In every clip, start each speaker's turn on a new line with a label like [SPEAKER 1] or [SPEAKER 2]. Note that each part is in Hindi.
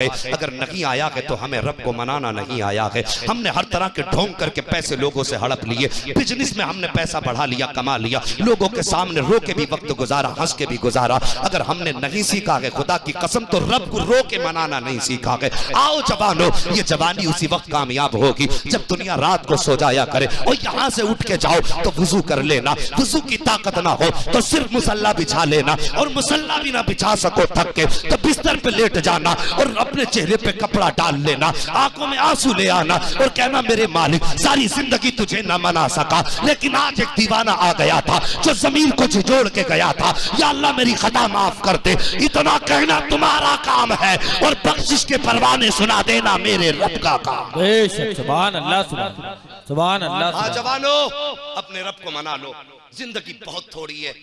[SPEAKER 1] अगर नहीं आया है तो हमें रब को मनाना नहीं आया है। हमने हर तरह के ढोंग करके पैसे लोगों से हड़प लिए, बिजनेस में हमने पैसा बढ़ा लिया, कमा लिया, लोगों के सामने रो के भी वक्त गुजारा, हंस के भी गुजारा। अगर हमने नहीं सीखा है खुदा की कसम तो रब को रो के मनाना नहीं सीखा है। आओ जवानों, ये जवानी उसी वक्त कामयाब होगी जब दुनिया रात को सो जाया करे और यहाँ से उठ के जाओ तो वुजू कर लेना, वुजू की ताकत ना हो तो सिर्फ मुसल्ला बिछा लेना, और मुसल्ला भी ना बिछा सको थक के तो बिस्तर पे लेट जाना और अपने चेहरे पे कपड़ा डाल लेना, आंखों में आंसू ले आना और कहना मेरे मालिक सारी जिंदगी तुझे न मना सका, लेकिन आज एक दीवाना आ गया था जो जमीन को झिझोड़ के गया था, या अल्लाह मेरी खता माफ कर दे। इतना कहना तुम्हारा काम है और बख्शिश के परवाने सुना देना मेरे रब का काम।
[SPEAKER 2] सुभान अल्लाह, सुभान अल्लाह।
[SPEAKER 1] हाँ जवानों, अपने रब को मना लो, जिंदगी बहुत थोड़ी है।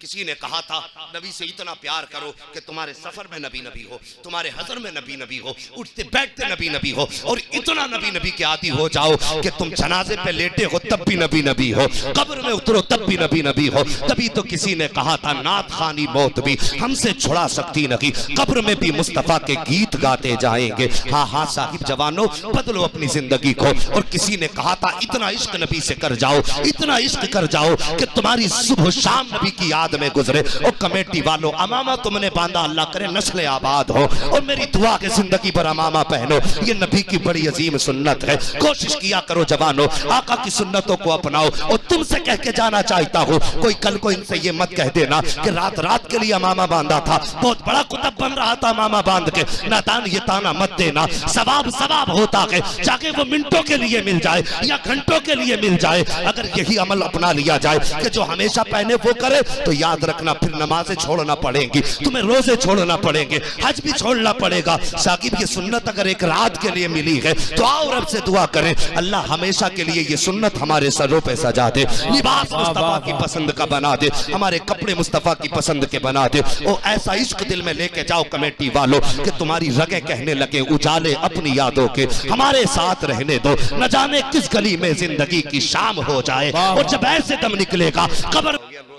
[SPEAKER 1] किसी ने कहा था नबी से इतना प्यार करो कि तुम्हारे सफर में नबी नबी हो, तुम्हारे हजर में नबी नबी हो, उठते बैठते नबी नबी हो, और इतना नबी नबी के आदी हो जाओ कि तुम जनाजे पे लेटे हो तब भी नबी नबी हो, कब्र में उतरो तब भी नबी नबी हो। तभी तो किसी ने कहा था नात खानी मौत भी हमसे छुड़ा सकती नहीं, कब्र में भी मुस्तफा के गीत गाते जाएंगे। हाँ हाँ साहिब जवानों, बदलो अपनी जिंदगी को। और किसी ने कहा था इतना इश्क नबी से कर जाओ, इतना इश्क कर जाओ कि तुम्हारी सुबह शाम नबी की याद में गुजरे। और कमेटी वालों, अमामा तुमने बांधा, अल्लाह करे नस्ल आबाद हो, और मेरी दुआ के जिंदगी पर अमामा पहनो, ये नबी की बड़ी अजीम सुन्नत है। कोशिश किया करो जवानों, आका की सुन्नतों को अपनाओ। और तुमसे कह के जाना चाहता हूँ, कोई कल को इनसे ये मत कह देना कि रात रात के लिए अमामा बांधा था, बहुत बड़ा कुतब बन रहा था अमामा बांध के। नातान ये ताना मत देना, सवाब सवाब होता है, चाहे वो मिनटों के लिए मिल जाए या घंटों के लिए मिल जाए। अगर यही अमल अपना लिया जाए कि जो हमेशा पहने वो करे, तो याद रखना फिर नमाजें छोड़ना पड़ेंगी, तुम्हें रोजे छोड़ना पड़ेंगे, हज भी छोड़ना पड़ेगा। साकिब ये सुन्नत अगर एक रात के लिए मिली है तो आओ रब से दुआ करें अल्लाह हमेशा के लिए ये सुन्नत हमारे सरों पे सजा दे, लिबास मुस्तफा की पसंद का बना दे, हमारे कपड़े मुस्तफा की पसंद के बना दे। और ऐसा इश्क दिल में लेके जाओ कमेटी वालों कि तुम्हारी रगे कहने लगे उजाले अपनी यादों के हमारे साथ रहने दो, न जाने किस गली में जिंदगी की शाम हो जाए। और जब ऐसे दम निकलेगा कब्र,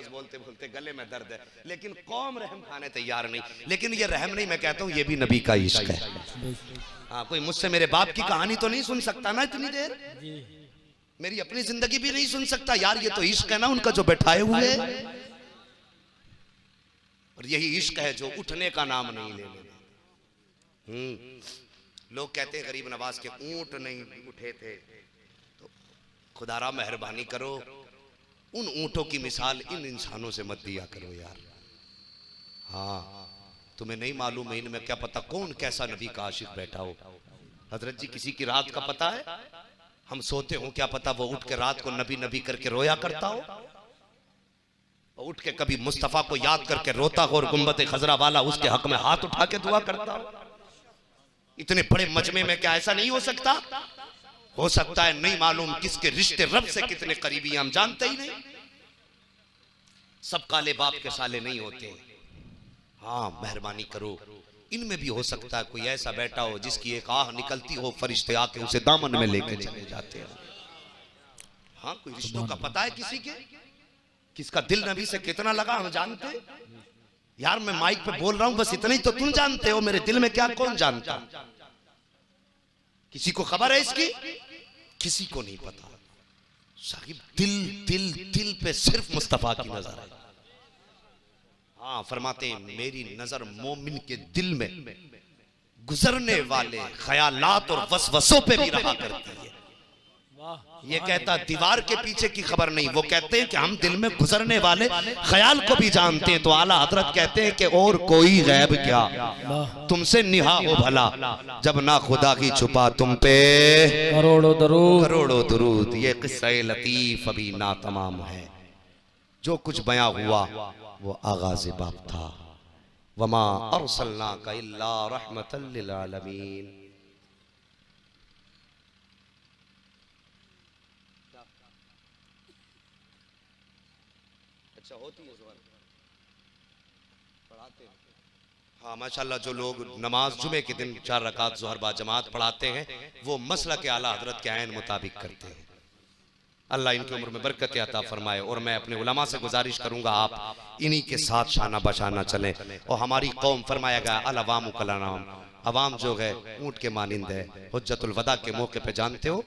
[SPEAKER 1] बोलते गले में दर्द है, लेकिन कौम रहम खाने तैयार नहीं। लेकिन ये रहम नहीं, मैं कहता हूँ ये भी नबी का इश्क है। हाँ, कोई मुझसे मेरे बाप की कहानी तो नहीं सुन सकता ना इतनी देर, मेरी अपनी जिंदगी भी नहीं सुन सकता यार, ये तो इश्क है ना उनका जो बैठाए हुए है। और यही इश्क है जो उठने का नाम नहीं लेने। लोग कहते हैं गरीब नवाज के ऊंट नहीं उठे थे, तो खुदारा मेहरबानी करो उन ऊंटों की मिसाल इन इंसानों से मत दिया करो यार। हाँ, तुम्हें नहीं मालूम है इनमें क्या पता कौन कैसा नबी का आशिक बैठा हो। हजरत जी किसी की रात का पता है, हम सोते हो क्या पता वो उठ के रात को नबी नबी करके रोया करता हो, उठ के कभी मुस्तफा को याद करके रोता हो और गुंबद खजरा वाला उसके हक में हाथ उठा के दुआ करता हो। इतने बड़े मजमे में क्या ऐसा नहीं हो सकता? हो सकता है, नहीं मालूम किसके रिश्ते रब से कितने करीबी हम जानते ही नहीं। सब काले बाप के साले नहीं होते। हाँ, मेहरबानी करो, इनमें भी हो सकता है कोई ऐसा बैठा हो जिसकी एक आह निकलती हो, फरिश्ते आके उसे दामन में लेके चले जाते हो। हाँ, कोई रिश्तों का पता है किसी के, किसका दिल नबी से कितना लगा हम जानते यार। मैं माइक पे बोल रहा हूं बस इतना ही तो तुम जानते हो, मेरे दिल में क्या कौन जानता? किसी को खबर है इसकी? किसी को नहीं पता। साहिब दिल दिल दिल पे सिर्फ मुस्तफा की नजर है। हाँ, फरमाते हैं मेरी नजर मोमिन के दिल में गुजरने वाले ख्यालात और वसवसों पे भी रहा करती है। ये कहता दीवार के पीछे की खबर नहीं, वो कहते हैं कि हम दिल में गुजरने वाले ख्याल को भी जानते हैं। तो आला हजरत कहते हैं कि और कोई गैब क्या तुमसे निहा हो भला, जब ना खुदा की छुपा तुम पे करोड़ों दरूद, करोड़ों दरूद। ये किस्सा लतीफ अभी ना तमाम है, जो कुछ बयां हुआ वो आगाज़ बाप था। वमा अरसलनाका इल्ला रहमतल लिल आलमीन। अच्छा होती है पढ़ाते हैं। हाँ माशाल्लाह, जो लोग नमाज जुमे के दिन 4 रकात ज़ोहर बा जमात पढ़ाते हैं वो मसला के आला हजरत के आयन मुताबिक करते हैं। अल्लाह इनकी उम्र में बरकत अता फरमाए। और मैं अपने उलमा से गुजारिश करूंगा आप इन्हीं के साथ शाना बशाना चलें। और हमारी कौम फरमाया गया अल अवामु कल अनाम, अवाम जो है ऊंट के मानिंद है। हुज्जतुल वदा के मौके पे जानते हो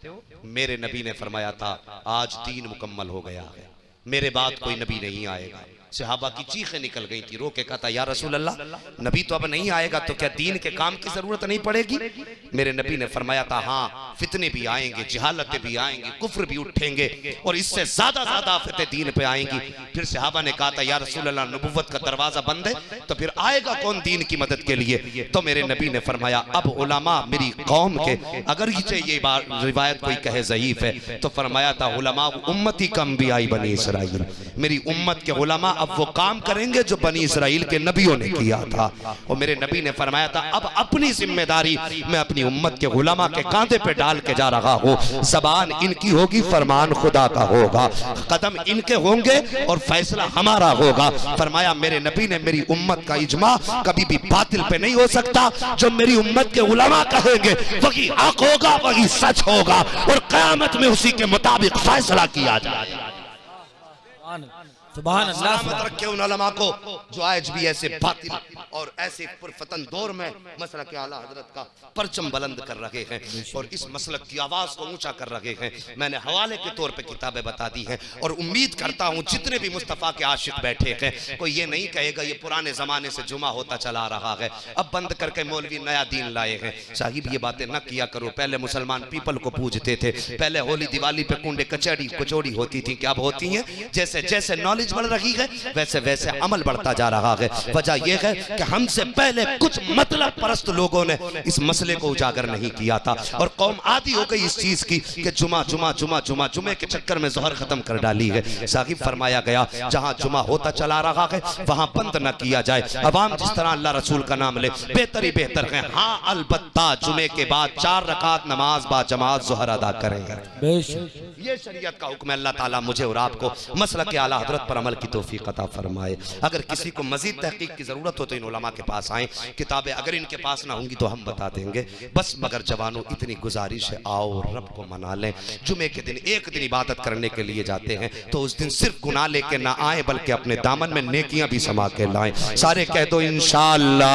[SPEAKER 1] मेरे नबी ने फरमाया था आज दीन मुकम्मल हो गया है, मेरे बाद कोई नबी नहीं आएगा। सहाबा की चीखें निकल गई थी, रो के कहा था या रसूल अल्लाह नबी तो अब नहीं आएगा तो क्या दीन के काम की जरूरत नहीं पड़ेगी? मेरे नबी ने फरमाया था हाँ फितने भी आएंगे, जहालतें भी आएंगी, कुफ्र भी उठेंगे और इससे ज्यादा आफतें दीन पे आएंगी। फिर सहाबा ने कहा था या रसूल अल्लाह नबुव्वत का दरवाजा बंद है तो फिर आएगा कौन दीन की मदद के लिए? तो मेरे नबी ने फरमाया अब उलमा मेरी कौम के, अगर ये रिवायत कोई कहे ज़ईफ है तो फरमाया था उलमा उम्मती कम भी आई बनी इसराइल, मेरी उम्मत के उलमा अब वो काम करेंगे जो बनी इसराइल के नबियों ने किया था। और मेरे नबी ने फरमाया था अब अपनी जिम्मेदारी मैं अपनी उम्मत के उलमा के कांधे पे डाल के जा रहा हूँ। ज़बान इनकी होगी, फरमान खुदा का होगा, कदम इनके होंगे और फैसला हमारा होगा। फरमाया मेरे नबी ने मेरी उम्मत का इजमा कभी भी बातिल पे नहीं हो सकता, जो मेरी उम्मत के उलमा कहेंगे वही हक होगा, वही सच होगा और क़यामत में उसी के मुताबिक फैसला किया जाएगा।
[SPEAKER 2] सुभान अल्लाह।
[SPEAKER 1] सलामत रखे उन उलमा को जो आज भी ऐसे बातिल और ऐसे पुरफतन दौर में मसलक आला हजरत का परचम बुलंद कर रहे हैं और इस मसलक की आवाज को ऊंचा कर रहे हैं। मैंने हवाले के तौर पे किताबें बता दी हैं और उम्मीद करता हूं जितने भी मुस्तफ़ा के आशिक बैठे हैं कोई ये नहीं कहेगा ये पुराने जमाने से जुमा होता चला रहा है, अब बंद करके मौलवी नया दीन लाए हैं। साहिब ये बातें न किया करो, पहले मुसलमान पीपल को पूजते थे, पहले होली दिवाली पे कुंडे कचौड़ी होती थी, क्या अब होती हैं? जैसे जैसे नॉलेज बढ़ रही है वैसे वैसे अमल बढ़ता जा रहा है। वजह यह है कि हमसे पहले कुछ मतलब परस्त लोगों ने इस मसले को उजागर नहीं किया था और कौम आदी हो गई इस चीज की कि जुमे के चक्कर में ज़ोहर खत्म कर डाली है। साहिब फरमाया गया जहां जुमा होता चला रहा है वहां बंद न किया जाए। अवाम जिस तरह अल्लाह रसूल का नाम ले बेहतर ही बेहतर है। हाँ अलबत्ता जुमे के बाद 4 रकात नमाज बा जमात ज़ोहर अदा करेंगे। ये शरीयत का हुक्म है। अल्लाह ताला मुझे और आपको मसलक आला हजरत पर अमल की तौफीक अता फरमाए। अगर किसी को मजीद तहकीक की जरूरत हो तो इन उलमा के पास आए, किताबें अगर इनके पास ना होंगी तो हम बता देंगे। बस मगर जवानों इतनी गुजारिश है आओ रब को मना लें। जुमे के दिन एक दिन इबादत करने के लिए जाते हैं तो उस दिन सिर्फ गुनाह लेके ना आए बल्कि अपने दामन में नेकियां भी समा के लाएं। सारे कह दो इंशाअल्लाह।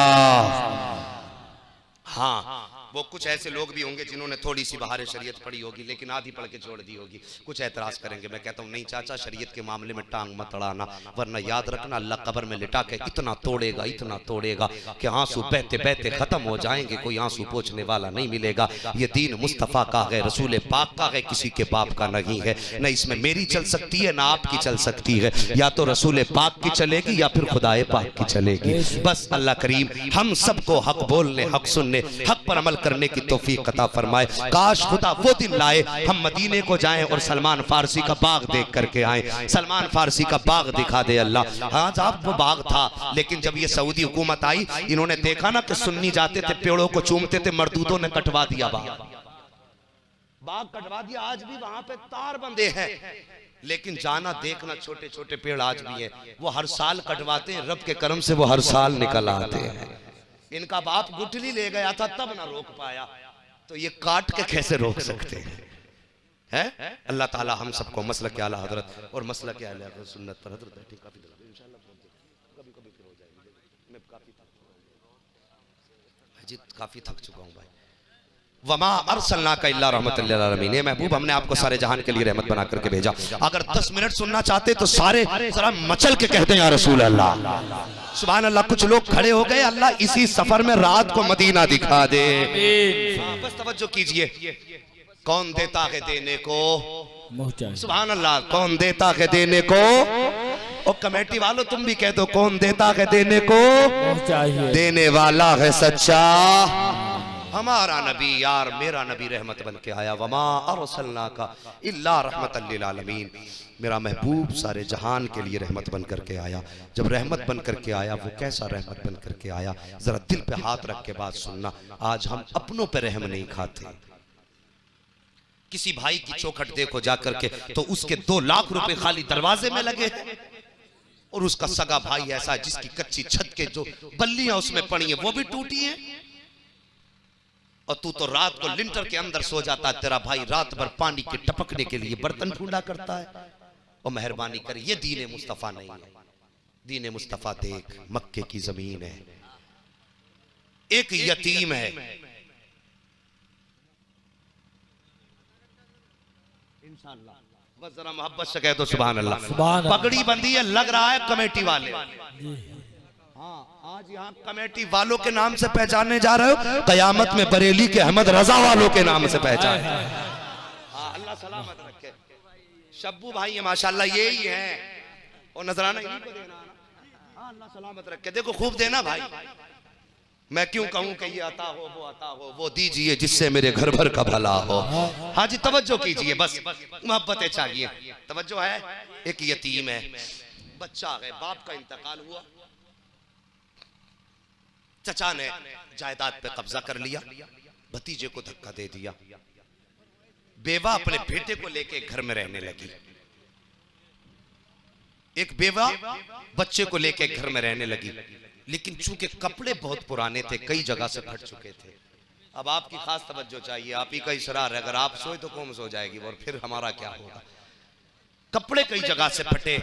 [SPEAKER 1] हाँ वो कुछ ऐसे लोग भी होंगे जिन्होंने थोड़ी सी बहार शरीयत पढ़ी होगी लेकिन आधी पढ़ के छोड़ दी होगी, कुछ एतराज करेंगे। मैं कहता हूँ नहीं चाचा शरीयत के मामले में टांग मत अड़ाना, वरना याद रखना अल्लाह कब्र में लिटा के इतना तोड़ेगा कि आंसू बहते बहते खत्म हो जाएंगे, कोई आंसू पोंछने वाला नहीं मिलेगा। ये दीन मुस्तफ़ा का है, रसूल पाक का है, किसी के बाप का नहीं है। न इसमें मेरी चल सकती है ना आपकी चल सकती है, या तो रसूल पाक की चलेगी या फिर खुदाए पाक की चलेगी। बस अल्लाह करीम हम सबको हक बोलने, हक सुनने, हक पर अमल करने की तौफीक अता फरमाए। काश खुदा वो दिन लाए हम मदीने को जाएं और सलमान फारसी का बाग देख करके आए। सलमान फारसी का बाग दिखा दे अल्लाह। हाँ साहब वो बाग था, लेकिन जब ये सऊदी हुकूमत आई इन्होंने देखा ना कि सुन्नी जाते थे पेड़ों को चूमते थे, मर्दूदों ने कटवा दिया बाग कटवा दिया। आज भी वहां पे तार बंधे हैं, लेकिन जाना देखना छोटे छोटे पेड़ आज भी है, वो हर साल कटवाते हैं, रब के करम से वो हर साल निकल आते हैं। इनका बाप गुठली ले गया था तब ना रोक पाया, तो ये काट के कैसे रोक सकते हैं? अल्लाह ताला हम सबको मसलक आला हजरत और मसलक आला सुन्नत पर हजरत बैठी काफी इंशाल्लाह कभी फिर हो जाएगी। मैं काफी थक चुका हूँ भाई। वमा अरसलनाका इल्ला रहमतल लिल आलमीन। महबूब हमने आपको सारे जहान के लिए रहमत बना करके भेजा। अगर 10 मिनट सुनना चाहते तो सारे जरा मचल के कहते हैं या रसूल अल्लाह। सुभान अल्लाह। कुछ लोग खड़े हो गए, अल्लाह इसी सफर में रात को मदीना दिखा दे। बस तवज्जो कीजिए, कौन देता है देने को? सुभान अल्लाह। कौन देता है देने को? और कमेटी वालों तुम भी कह दो कौन देता है देने को? देने वाला है सच्चा हमारा नबी। यार मेरा नबी रहमत बन के आया। वमा अरसलनाका इल्ला रहमतल लिल आलमीन। मेरा महबूब सारे जहान के लिए रहमत बन करके आया। जब रहमत बन करके आया वो कैसा रहमत बन करके आया, जरा दिल पे हाथ रख के बात सुनना। आज हम अपनों पे रहम नहीं खाते। किसी भाई की चौखट देखो जाकर के तो उसके 2 लाख रुपए खाली दरवाजे में लगे हैं और उसका सगा भाई ऐसा जिसकी कच्ची छत के जो बल्लियां उसमें पड़ी हैं वो भी टूटी हैं, और तू तो रात को लिंटर के अंदर सो जाता है, तेरा भाई रात भर पानी के टपकने के लिए बर्तन ढूंढा करता है। और मेहरबानी कर, ये दीन मुस्तफ़ा नहीं है। दीन मुस्तफ़ा देख मक्के की जमीन है, एक यतीम है, इंशाअल्लाह बस जरा मोहब्बत से कह दो सुभान अल्लाह। पगड़ी बंदी है, लग रहा है कमेटी वाले। हाँ, आज यहाँ कमेटी वालों के नाम से पहचानने जा रहे हो, कयामत में बरेली के अहमद रजा वालों के नाम से पहचान। हाँ, अल्लाह सलामत रखे। शब्बू भाई है माशाल्लाह, यही है, और नजराना इन्हीं को देना। हाँ, अल्लाह सलामत रखे। देखो खूब देना भाई। मैं क्यों कहूं कि ये आता हो वो आता हो, वो दीजिए जिससे मेरे घर भर का भला हो। हाँ जी, तवज्जो कीजिए, बस मोहब्बतें चाहिए, तवज्जो है। एक यतीम है, बच्चा है, बाप का इंतकाल हुआ, चचा ने जायदाद पे कब्जा कर लिया, भतीजे को धक्का दे दिया, बेवा अपने बेटे को लेके घर में रहने लगी। एक बेवा बच्चे को लेके घर में रहने लगी, लेकिन चूंकि कपड़े बहुत पुराने थे, कई जगह से फट चुके थे। अब आपकी खास तवज्जो चाहिए, आप ही का इसरार है, अगर आप सोए तो कौन सो जाएगी, और फिर हमारा क्या होगा। कपड़े कई जगह से फटे,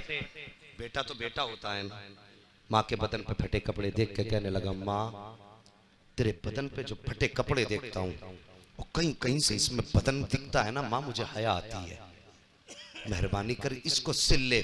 [SPEAKER 1] बेटा तो बेटा होता है ना, माँ के बदन पे फटे कपड़े देख के कहने लगा, माँ तेरे बदन पे जो फटे कपड़े देखता हूँ, और कहीं कहीं से इसमें बदन दिखता है ना माँ, मुझे हया आती है, मेहरबानी कर इसको सिल ले,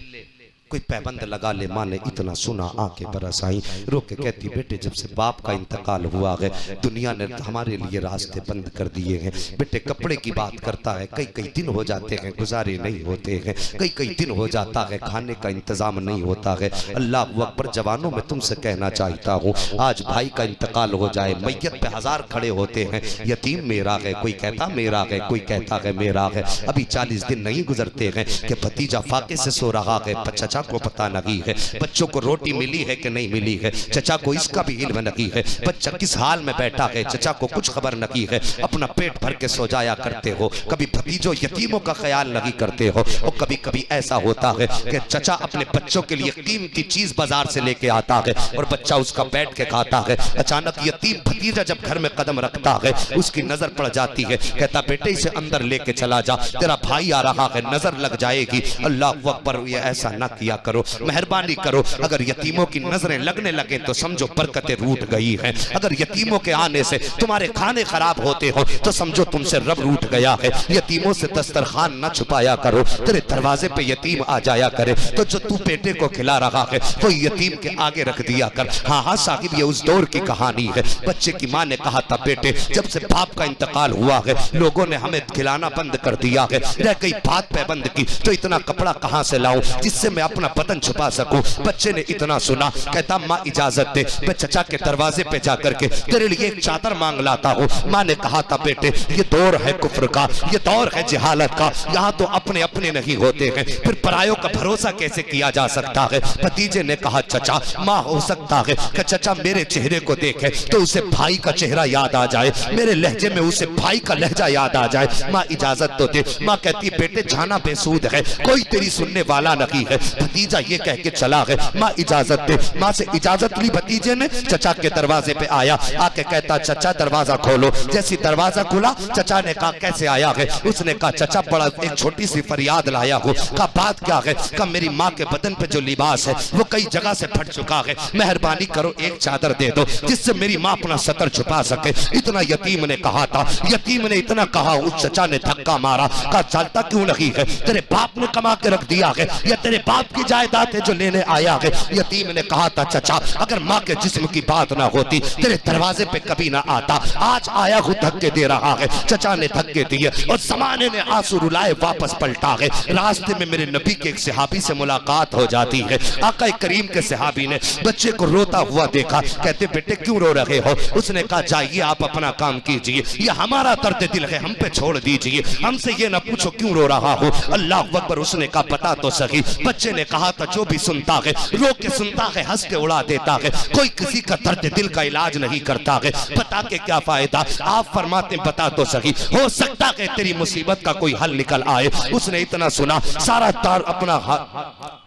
[SPEAKER 1] कोई पैबंद लगा ले। माँ ने इतना सुना, आंखें बरस आई, रो के कहती, बेटे जब से बाप का इंतकाल हुआ है, दुनिया ने हमारे लिए रास्ते बंद कर दिए हैं। बेटे कपड़े की बात करता है, कई कई दिन हो जाते हैं गुजारे नहीं होते हैं, कई कई दिन हो जाता है खाने का इंतजाम नहीं होता है। अल्लाह अकबर, जवानों में तुमसे कहना चाहता हूँ, आज भाई का इंतकाल हो जाए, मैयत पे हजार खड़े होते हैं, यतीम मेरा है, कोई कहता मेरा है, कोई कहता है मेरा है। अभी 40 दिन नहीं गुजरते हैं कि भतीजा फाके से सो रहा है, चचा को पता नहीं है, बच्चों को रोटी मिली है कि नहीं मिली है, चचा को इसका भी इल्म नहीं है, बच्चा किस हाल में बैठा है, चचा को कुछ खबर नहीं है। अपना पेट भर के सो जाया करते हो, कभी भतीजों यतीमों का ख्याल नहीं करते हो। और कभी कभी ऐसा होता है कि चचा अपने बच्चों के लिए कीमती चीज बाजार से लेके आता है और बच्चा उसका बैठ के खाता है। अचानक यतीम भतीजा जब घर में कदम रखता है, उसकी नजर पड़ जाती है, कहता बेटे इसे अंदर लेके चला जा, तेरा भाई आ रहा है, नजर लग जाएगी। अल्लाह अकबर, ये ऐसा ना किया करो, मेहरबानी करो। अगर यतीमों की नजरें लगने लगे तो समझो बरकतें रूठ गई हैं। अगर यतीमों के आने से तुम्हारे खाने खराब होते हो तो समझो तुमसे रब रूठ गया है। यतीमों से दस्तरखान न छुपाया करो, तेरे दरवाजे पे यतीम आ जाया करे तो जो तू बेटे को खिला रहा है वो यतीम के आगे रख दिया कर। हाँ हाँ साहिब, ये उस दौर की कहानी है। बच्चे की माँ ने कहा था, बेटे जब से बाप का इंतकाल हुआ है लोगों ने हमें खिलाना बंद कर दिया है, रह गई बात पैबंद की, तो इतना कपड़ा कहाँ से लाऊं जिससे मैं अपना बदन छुपा सकूं। बच्चे ने इतना सुना, कहता माँ इजाजत दे, मैं चचा के दरवाजे पे जाकर के तेरे लिए एक चादर मांग लाता हूँ। माँ ने कहा था, बेटे ये दौर है कुफ्र का, ये दौर है जिहालत का, यहाँ तो अपने अपने नहीं होते हैं, फिर परायों का भरोसा कैसे किया जा सकता है। भतीजे ने कहा, चचा माँ हो सकता है कि चचा मेरे चेहरे को देखे तो उसे भाई का चेहरा याद आ जाए, मेरे लहजे में उसे भाई का लहजा याद आ जाए। माँ इजाजत तो दे। माँ कहती, बेटे जाना बेसूद है, कोई तेरी सुनने वाला नहीं है। भतीजा ये कह के चला है, माँ इजाजत दे। माँ से इजाजत ली भतीजे ने, चचा के दरवाजे पे आया, आके कहता, चचा दरवाजा खोलो। जैसी दरवाजा खुला, चचा ने कहा, कैसे आया है? उसने कहा, चचा बड़ा एक छोटी सी फरियाद लाया हूँ। कहा, बात क्या है? कहा, मेरी माँ के बदन पे जो लिबास है वो कई जगह से फट चुका है, मेहरबानी करो एक चादर दे दो जिससे मेरी माँ अपना सतर छुपा सके। इतना यतीम ने कहा था। यतीम ने इतना कहा, उस चचा ने धक्का मारा, कहा, चलता क्यों नहीं है? तेरे बाप ने कमा के रख दिया है या तेरे बाप की जायदाद है जो लेने आया है? यतीम ने कहा था, चचा अगर माँ के जिस्म की बात ना होती तेरे दरवाजे पे कभी ना आता, आज आया हूँ धक्के दे रहा है। चचा ने धक्के दिए और जमाने ने आंसू रुलाए वापस पलटा है। रास्ते में मेरे नबी के एक सहाबी से मुलाकात हो जाती है। आका करीम के सहाबी ने बच्चे को रोता हुआ देखा, कहते, बेटे क्यों रो रहे हो? उसने कहा, जाइए आप अपना काम कीजिए, ये हमारा दर्द दिल है, हम पे छोड़ दीजिए, हमसे ये ना पूछो क्यों रो रहा हो। अल्लाह अकबर। उसने कहा, पता तो सही। बच्चे ने कहा था, जो भी सुनता है रो के सुनता है, हंस के उड़ा देता है, कोई किसी का दर्द दिल का इलाज नहीं करता है, बता के क्या फायदा? आप फरमाते बता तो सही, हो सकता है तेरी मुसीबत का कोई हल निकल आए। उसने इतना सुना, सारा तार अपना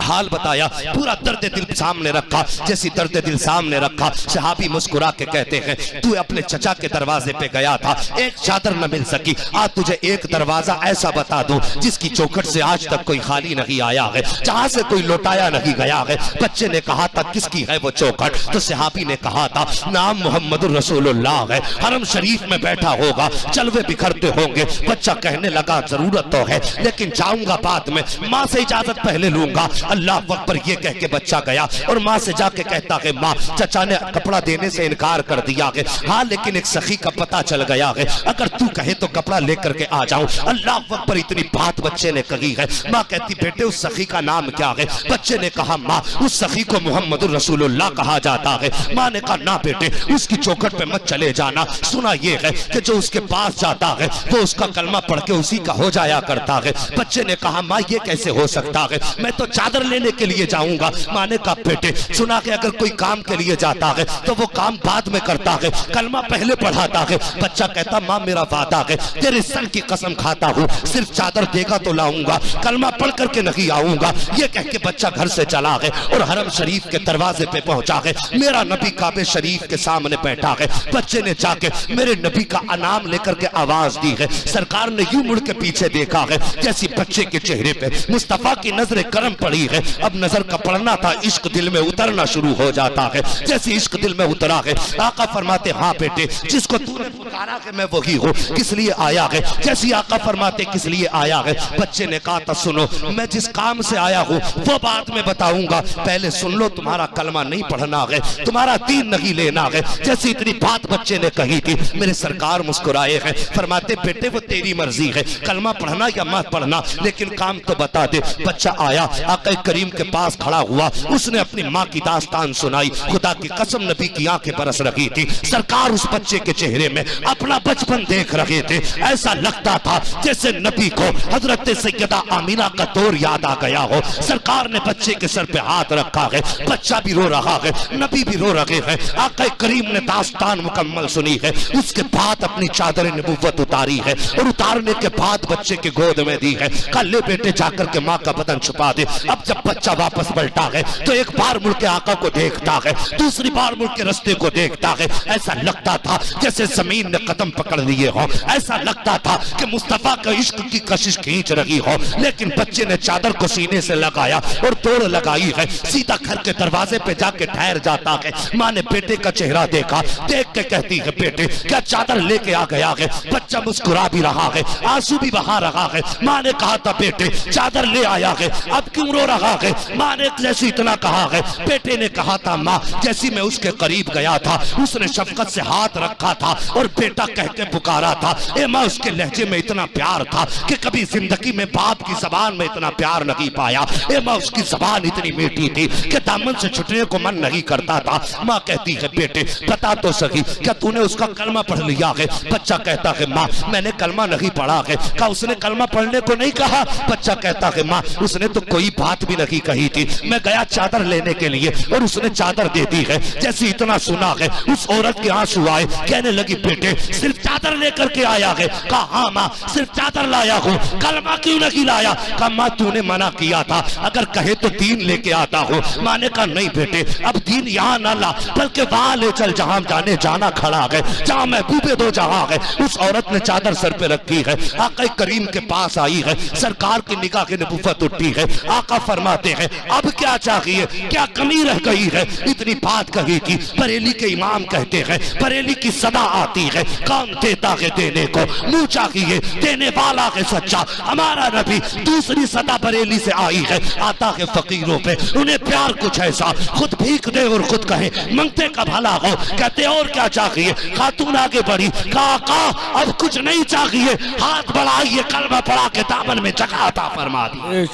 [SPEAKER 1] हाल बताया, पूरा दर्द दिल सामने रखा। जैसी दर्द दिल सामने रखा, सहाबी मुस्कुरा के कहते हैं तू अपने चचा के दरवाजे पे गया था, एक चादर न मिल सकी, आज तुझे एक दरवाजा ऐसा बता दूं जिसकी चौखट से आज तक कोई खाली नहीं आया है, जहां से कोई लौटाया नहीं गया है। बच्चे ने कहा था किसकी है वो चौखट? तो सहाबी ने कहा था नाम मोहम्मदुर रसूलुल्लाह है, हरम शरीफ में बैठा होगा, जलवे बिखरते होंगे। बच्चा कहने लगा जरूरत तो है लेकिन जाऊंगा बाद में, माँ से इजाजत पहले लूंगा। अल्लाह अकबर ये कह के बच्चा गया और माँ से जाके कहता है माँ चचा ने कपड़ा देने से इनकार कर दिया है, हाँ लेकिन एक सखी का पता चल गया है, अगर तू कहे तो कपड़ा लेकर के आ जाऊं। अल्लाह अकबर इतनी बात बच्चे ने कही है। माँ कहती बेटे उस सखी का नाम क्या है? बच्चे ने कहा माँ उस सखी को मोहम्मदुर रसूलुल्लाह कहा जाता है। माँ ने कहा ना बेटे उसकी चौखट पे मत चले जाना, सुना ये है कि जो उसके पास जाता है वो उसका कलमा पढ़ के उसी का हो जाया करता है। बच्चे ने कहा माँ ये कैसे हो सकता है, मैं तो चादर लेने के लिए जाऊंगा। माँ ने कहा बेटे सुना कि अगर कोई काम के लिए जाता है तो वो काम बाद में करता है, कलमा पहले पढ़ाता है। बच्चा कहता माँ मेरा वादा है, तेरे सर की कसम खाता हूँ सिर्फ चादर देगा तो लाऊंगा, कलमा पढ़ करके नहीं आऊंगा। ये कह के बच्चा घर से चला है और हरम शरीफ के दरवाजे पे पहुंचा है। मेरा नबी काबे शरीफ के सामने बैठा है। बच्चे ने जाके मेरे नबी का अनाम लेकर के आवाज दी है। सरकार ने यूं मुड़ के पीछे देखा है, जैसी बच्चे के चेहरे पे मुस्तफा की नजर करम पड़ी है। अब नजर का पड़ना था, इश्क दिल में उतरना शुरू हो जाता है। जैसे इश्क दिल में उतरा है, आका फरमाते हाँ बेटे जिसको तूने पुकारा है मैं वही हूँ, किस लिए आया है? जैसी आका फरमाते किस लिए आया है? बच्चे ने कहा था सुनो मैं जिस काम से आया हूँ वो बात में बताऊंगा, पहले सुन लो तुम्हारा कलमा नहीं पढ़ना है, तुम्हारा दीन नहीं लेना है। जैसे इतनी बात बच्चे ने कही थी मेरे सरकार मुस्कुराए हैं, फरमाते बेटे वो तेरी मर्जी है कलमा पढ़ना या मत पढ़ना, लेकिन काम तो बता दे। बच्चा आया, आका करीम के पास खड़ा हुआ, उसने अपनी माँ की दास्तान सुनाई। खुदा की कसम नबी की आंखें बरस रही थी। सरकार उस बच्चे के चेहरे में अपना बचपन देख रहे थे। ऐसा लगता था जैसे नबी को हजरत सैयदा आमीना का दौर याद आ गया हो। सरकार ने बच्चे के सर पे हाथ रखा है, बच्चा भी रो रहा है, नबी भी रो रहे हैं। आका करीम ने दास्तान मुकम्मल सुनी है, उसके बाद अपनी चादर नबूवत उतारी है और उतारने के बाद बच्चे के गोद में दी है। कल ले बेटे जाकर के माँ का बदन छुपा दे। अब जब बच्चा वापस पलटा है तो एक बार मुड़ के आका को देखता है, दूसरी बार मुड़ के रास्ते को देखता है। ऐसा लगता था जैसे जमीन ने कदम पकड़ लिए हो, ऐसा लगता था कि मुस्तफा का इश्क की कशिश खींच रही हो। लेकिन बच्चे ने चादर को सीने से लगाया और दौड़ लगाई है, सीधा घर के दरवाजे पे जाके ठहर जाता है। माँ ने बेटे का चेहरा देखा, देख के कहती है बेटे क्या चादर लेके आ गया है? बच्चा मुस्कुरा भी रहा है, आंसू भी बहा रहा है। माँ ने कहा था बेटे चादर ले आया है, अब क्यों रो रहा है? माँ ने जैसे इतना कहा है, बेटे ने कहा था माँ जैसी मैं उसके करीब गया था उसने शफकत से हाथ रखा था और बेटा कह के पुकारा था। ए माँ उसके लहजे में इतना प्यार था कि कभी जिंदगी में बाप की जबान में इतना प्यार नहीं पाया। ए माँ उसकी जबान इतनी मीठी थी कि दामन से छुटने को मन नहीं करता था। माँ कहती है बेटे बता तो सही क्या तूने उसका कलमा पढ़ लिया है? बच्चा कहता है माँ मैंने कलमा नहीं पढ़ा है। क्या उसने कलमा पढ़ने को नहीं कहा? बच्चा कहता है माँ उसने तो कोई बात भी नहीं कही थी, मैं गया चादर लेने के लिए और उसने चादर दे दी है। जैसे इतना सुना है उस औरत के आंसू आए, कहने लगी बेटे सिर्फ चादर लेकर के आया है? कहा हाँ माँ सिर्फ चादर लाया हूँ, कलमा क्यों नहीं लाया? कहा माँ तूने मना किया था, अगर कहे तो दीन लेके आता हूँ। माँ ने कहा नहीं बेटे अब दीन यहाँ ना ला बल्कि वहां ले चल जहां जाने जाना खड़ा है, जहां महबूबे दो जहां है। उस औरत ने चादर सर पे रखी है, आका करीम के पास आई है, सरकार की निगाह की नबूवत उठी है। आका फरमाते हैं अब क्या चाहिए, क्या कमी रह गई है? इतनी बात कही थी। बरेली के इमाम कहते हैं बरेली की सदा आती है, कौन देता है देने को, मुंह चाहिए देने वाला है सच्चा। हमारा नबी दूसरी सदा बरेली से आई है, आता है फकीरों पे उन्हें प्यार कुछ ऐसा, खुद भीख दे और खुद कहे मंगते का भला हो। कहते और क्या चाहिए? खातून आगे बढ़ी, कहा अब कुछ नहीं चाहिए, हाथ बढ़ाइए कलमा पढ़ा के दामन में जगह अता फरमा दी।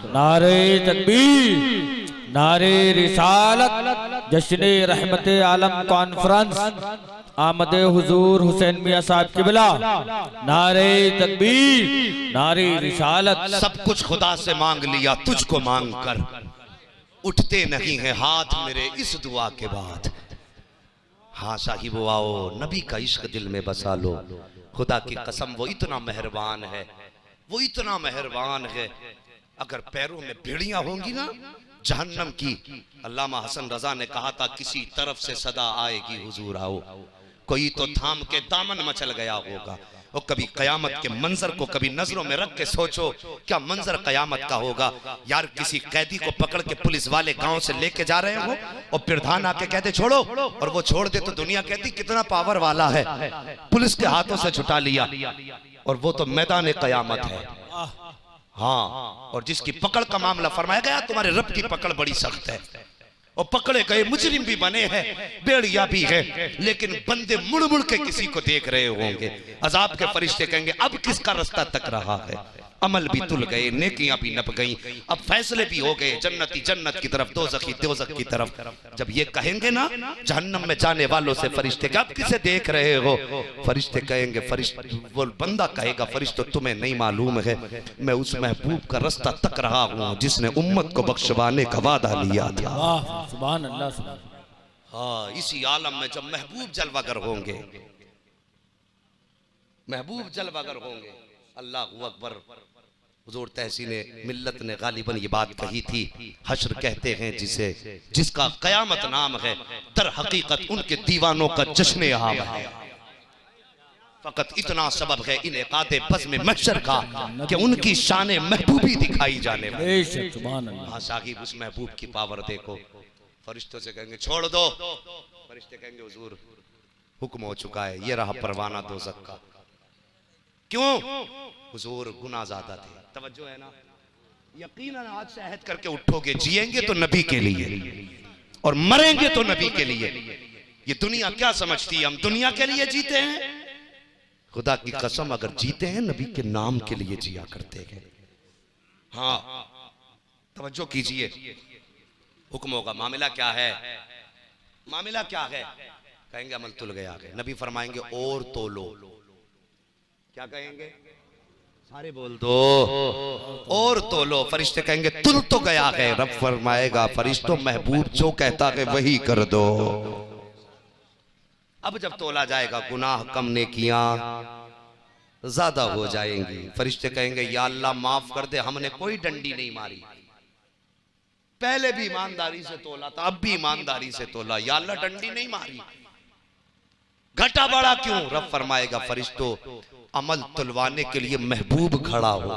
[SPEAKER 2] नारे तकबीर, नारे रिसालत, जश्न रहमत आलम कॉन्फ्रेंस, आमद हुजूर हुसैन मियां साहब किबला, नारे तकबीर, नारे रिसालत।
[SPEAKER 1] सब कुछ खुदा से मांग लिया तुझको मांग कर, उठते नहीं है हाथ मेरे इस दुआ के बाद। हाँ साहिब आओ नबी का इश्क दिल में बसा लो। खुदा की कसम वो इतना मेहरबान है, वो इतना मेहरबान है अगर पैरों में बेड़ियां होंगी ना जहन्नम की, अल्लामा हसन रजा ने कहा था किसी तरफ से सदा आएगी हुजूर आओ, कोई तो थाम के दामन मचल गया होगा। और कभी कयामत के मंजर को कभी नजरों में रख के सोचो क्या मंजर कयामत का होगा। यार किसी कैदी को पकड़ के पुलिस वाले गांव से लेके जा रहे हो और प्रधान आके कहते छोड़ो, और वो छोड़ दे तो दुनिया कहती कितना पावर वाला है, पुलिस के हाथों से छुटा लिया, और वो तो मैदान कयामत है। हाँ, और जिसकी पकड़ का मामला फरमाया गया तुम्हारे रब की पकड़ बड़ी सख्त है, और पकड़े गए मुजरिम भी बने हैं, बेड़िया भी है, लेकिन बंदे मुड़ मुड़ के किसी को देख रहे होंगे। अजाब के फरिश्ते कहेंगे अब किसका रास्ता तक रहा है, अमल भी तुल गए, नेकियां भी नप गई, अब फैसले भी हो गए, जन्नती जन्नत की तरफ, दोज़खी दोज़ख की तरफ। जब ये कहेंगे ना जहन्नम में जाने वालों से फरिश्ते कि आप किसे देख रहे हो, फरिश्ते कहेंगे, फरिश्ते वो बंदा कहेगा फरिश्तों तुम्हें नहीं मालूम है मैं उस महबूब का रास्ता तक रहा हूँ जिसने उम्मत को बख्शवाने का वादा लिया था।
[SPEAKER 2] सुभान अल्लाह।
[SPEAKER 1] हाँ, इसी आलम में जब महबूब जलवागर होंगे, महबूब जलवागर होंगे, अल्लाह अकबर। हुजूर तहसीने मिल्लत ने गालिबन ये बात कही थी, हश्र कहते हैं जिसे, जिसका कयामत नाम है, दर हकीकत उनके दीवानों का जश्न आम है। फकत इतना सबब है इनेकादे बज़्म महशर का कि उनकी शान महबूबी दिखाई जाने वाली। हाँ साहिब, उस महबूब की पावर देखो। फरिश्तों से कहेंगे छोड़ दो, फरिश्ते कहेंगे हुजूर हुक्म हो चुका है, ये रहा परवाना दोज़ख का। क्यों? हुजूर गुनाह ज़्यादा थे। तवज्जो है ना? यकीनन आज से अहद करके उठोगे, जिएंगे तो नबी के लिए और मरेंगे तो नबी के लिए। ये दुनिया क्या समझती है, हम दुनिया के लिए जीते हैं? खुदा की कसम अगर जीते हैं नबी के नाम के लिए जिया करते हैं। हाँ, तवज्जो कीजिए, हुक्म होगा। मामला क्या है, मामला क्या है? कहेंगे अमल तुल गया है। नबी फरमाएंगे और तोलो। क्या कहेंगे? सारे बोल दो, और तोलो। फरिश्ते कहेंगे तुल तो गया है। रब फरमाएगा फरिश्तों महबूब जो कहता है वही कर दो। अब जब तोला जाएगा गुनाह कम नेकियां ज्यादा हो जाएंगी। फरिश्ते कहेंगे या अल्लाह माफ कर दे, हमने कोई डंडी नहीं मारी, पहले भी ईमानदारी से तोला था, अब भी ईमानदारी से तोला, या अल्लाह डंडी नहीं मारी, घटा बड़ा क्यों? रब फरमाएगा फरिश्तों अमल तुलवाने के लिए महबूब खड़ा हो,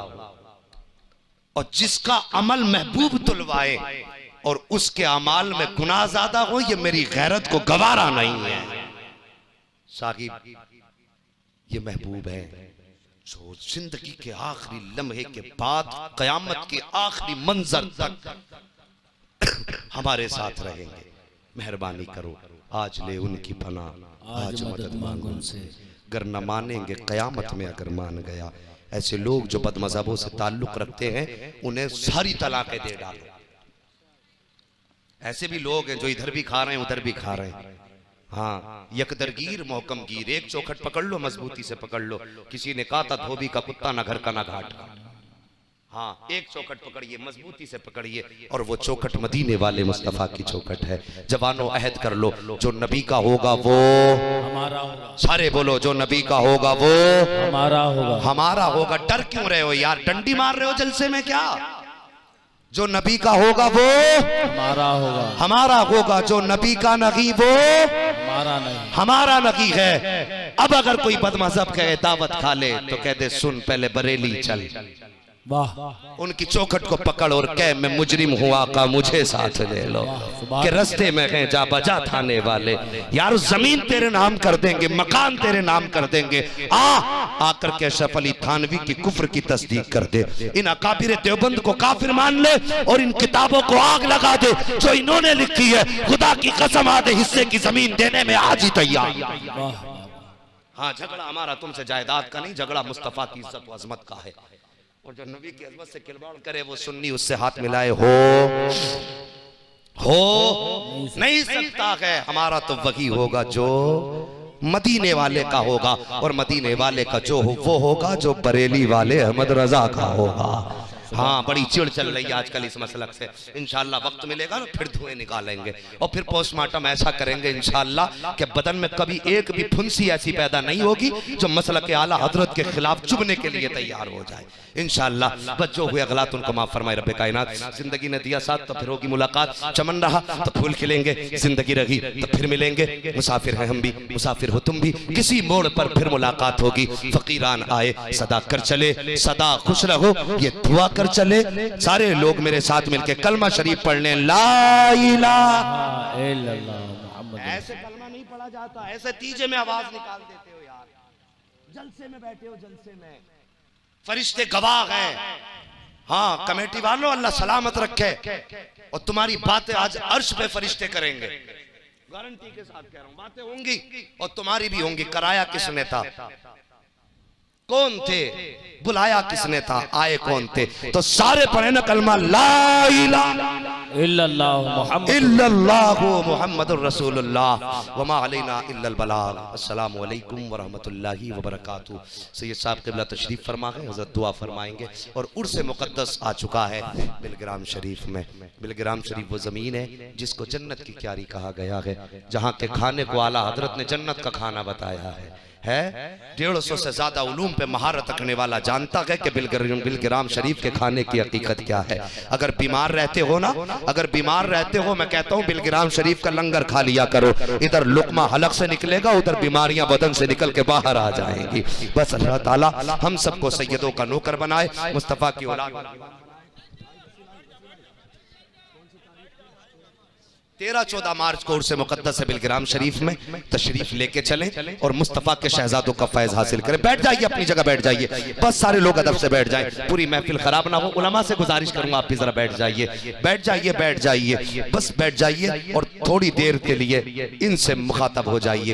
[SPEAKER 1] और जिसका अमल महबूब तुलवाए और उसके अमाल में गुनाह ज्यादा हो, ये मेरी गैरत को गवारा नहीं है। साहिब ये महबूब है जो जिंदगी के आखिरी लम्हे के बाद कयामत के आखिरी मंजर तक हमारे साथ रहेंगे। मेहरबानी करो आज ले उनकी पना, आज मदद मांगो उनसे, अगर न मानेंगे कयामत में अगर मान गया। ऐसे लोग जो बदमज़हबों से ताल्लुक रखते हैं उन्हें सारी तलाक़ें दे डालो। ऐसे भी लोग हैं जो इधर भी खा रहे हैं उधर भी खा रहे हैं। हाँ, यकदरगीर मोहकम गिर, एक चौखट पकड़ लो मजबूती से पकड़ लो। किसी ने कहा था धोबी का कुत्ता ना घर का ना घाट का। हाँ, एक चौखट पकड़िए, मजबूती से पकड़िए, और वो चौखट मदीने वाले मुस्तफा की चौखट है। जवानों अहद कर लो, जो नबी का होगा वो
[SPEAKER 2] हमारा होगा।
[SPEAKER 1] सारे बोलो, जो नबी का होगा वो
[SPEAKER 2] हमारा होगा।
[SPEAKER 1] हमारा होगा। डर क्यों रहे हो यार, डंडी मार रहे हो जलसे में क्या? जो नबी का होगा वो
[SPEAKER 2] हमारा होगा,
[SPEAKER 1] हमारा होगा। जो नबी का नहीं वो
[SPEAKER 2] हमारा नहीं,
[SPEAKER 1] हमारा नहीं है। अब अगर कोई बदमज़हब कहे दावत खा ले तो कह दे सुन पहले बरेली चल।
[SPEAKER 2] वाह,
[SPEAKER 1] उनकी चौखट को पकड़ और कह मैं मुजरिम हुआ का मुझे साथ ले लो, कि रास्ते में हैं जा बजा थाने वाले। यार जमीन तेरे नाम कर देंगे, मकान तेरे नाम कर देंगे। आकर के अशरफ अली थानवी की कुफ्र की तस्दीक कर दे, इन अकाबिर देवबंद को काफिर मान ले और इन किताबों को आग लगा दे जो इन्होंने लिखी है। खुदा की कसम आधे हिस्से की जमीन देने में आज ही तैयार। हाँ, झगड़ा हमारा तुमसे जायदाद का नहीं, झगड़ा मुस्तफा की इज्जत व अजमत का है। और जो नबी की अज़मत से खिलवाड़ करे वो सुन्नी उससे हाथ मिलाए हो नहीं सकता है। हमारा तो वही होगा जो मदीने वाले का होगा, और मदीने वाले का जो हो वो होगा जो बरेली वाले अहमद रजा का होगा। हाँ, बड़ी चिड़ चल रही है आजकल इस मसलक से। इंशाल्लाह वक्त मिलेगा ना फिर धुएं निकालेंगे और फिर पोस्टमार्टम ऐसा करेंगे इंशाल्लाह कि बदन में कभी एक भी फुंसी ऐसी पैदा नहीं होगी जो मसलक के आला हजरत के खिलाफ चुभने के लिए तैयार हो जाए इंशाल्लाह। बस जो हुए अगलात उनको माफ फरमाए रब्बे कायनात। जिंदगी ने दिया साथ तो फिर होगी मुलाकात, चमन रहा तो फूल खिलेंगे, जिंदगी रही तो फिर मिलेंगे। मुसाफिर हैं हम भी, मुसाफिर हो तुम भी, किसी मोड़ पर फिर मुलाकात होगी। फकीरान आए सदा कर चले, सदा खुश रहो ये दुआ कर चले। सारे लोग मेरे साथ मिलके कलमा शरीफ पढ़ लें, ला इलाहा
[SPEAKER 2] इल्लल्लाह मुहम्मद।
[SPEAKER 1] ऐसे कलमा नहीं पढ़ा जाता, ऐसे तीजे में आवाज निकाल देते हो यार। जलसे में बैठे हो, जलसे में फरिश्ते गवाह हैं। हाँ कमेटी वालों, अल्लाह सलामत रखे और तुम्हारी बातें आज अर्श पे फरिश्ते करेंगे, गारंटी के साथ कह रहा हूं। बातें होंगी और तुम्हारी भी होंगी। कराया किसने था, कौन थे, बुलाया किसने था, आए कौन थे। तो सारे पढ़े ना कलमा ला इलाहा इल्लल्लाहु मुहम्मदुर रसूलुल्लाह वमा अलैना इल्लल बलाग। अस्सलामु अलैकुम व रहमतुल्लाहि व बरकातहू। सैयद साहब क़िबला तशरीफ फरमा गए, हज़रत दुआ फरमाएंगे और उर्स मुक़द्दस आ चुका है बिलग्राम शरीफ में। बिलग्राम शरीफ वो ज़मीन है जिसको जन्नत की क्यारी कहा गया है, जहाँ के खाने को आला हजरत ने जन्नत का खाना बताया है। 150 से ज्यादा उलूम पे महारत रखने वाला जानता है कि बिलग्राम शरीफ के खाने की हकीकत क्या है। अगर बीमार रहते हो ना, अगर बीमार रहते हो, मैं कहता हूँ बिलग्राम शरीफ का लंगर खा लिया करो। इधर लुकमा हलक से निकलेगा, उधर बीमारियां बदन से निकल के बाहर आ जाएंगी। बस अल्लाह ताला हम सबको सैयदों का नौकर बनाए, मुस्तफ़ा की औलाद। 13-14 मार्च को उर्स मुक़द्दस बिलग्राम शरीफ में तशरीफ लेके चलें और मुस्तफ़ा के शहजादों का फैज़ हासिल करें। बैठ जाइए, अपनी जगह बैठ जाइए, बस सारे लोग अदब से बैठ जाएं, पूरी महफिल खराब ना हो। उलमा से गुजारिश करूंगा आप भी जरा बैठ जाइए, बैठ जाइए, बैठ जाइए, बस बैठ जाइए और थोड़ी देर के लिए इनसे मुखातब हो जाइए।